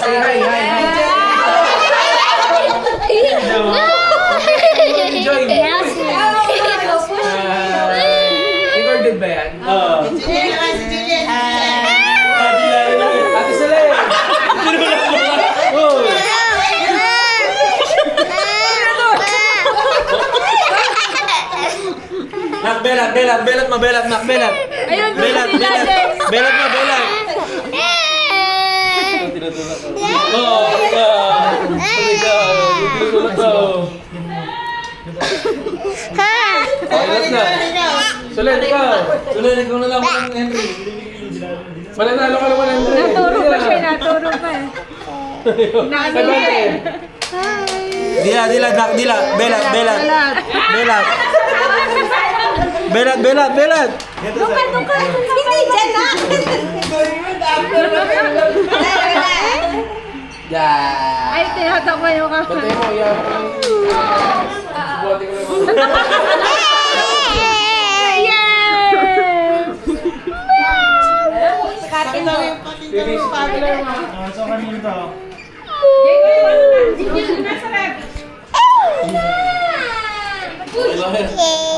Say hi, hi, hi. Enjoy. Recorded ba yan? Oo. Ate Saleh. Oh. Nak, belat, belat, belat mo, belat, nak, belat. Ayun, Belat, belat. Belat mo, belat. Oh, ikaw. Ikaw. Tinutulog ko. Belat na. Sulit, ikaw. Tuloy, ikaw na lang mo ng Henry. Mananalo ka naman, Andre. Naturo pa siya, naturo pa eh. Sabay. Dila, dila, nak, dila. Belat, belat. Belat. Belat, belat, belat. Hindi dyan na. Yeah. Ay, tinatakpan yung ka. Bantay mo, yan. Buwati ko naman. So, kanino to? Yay!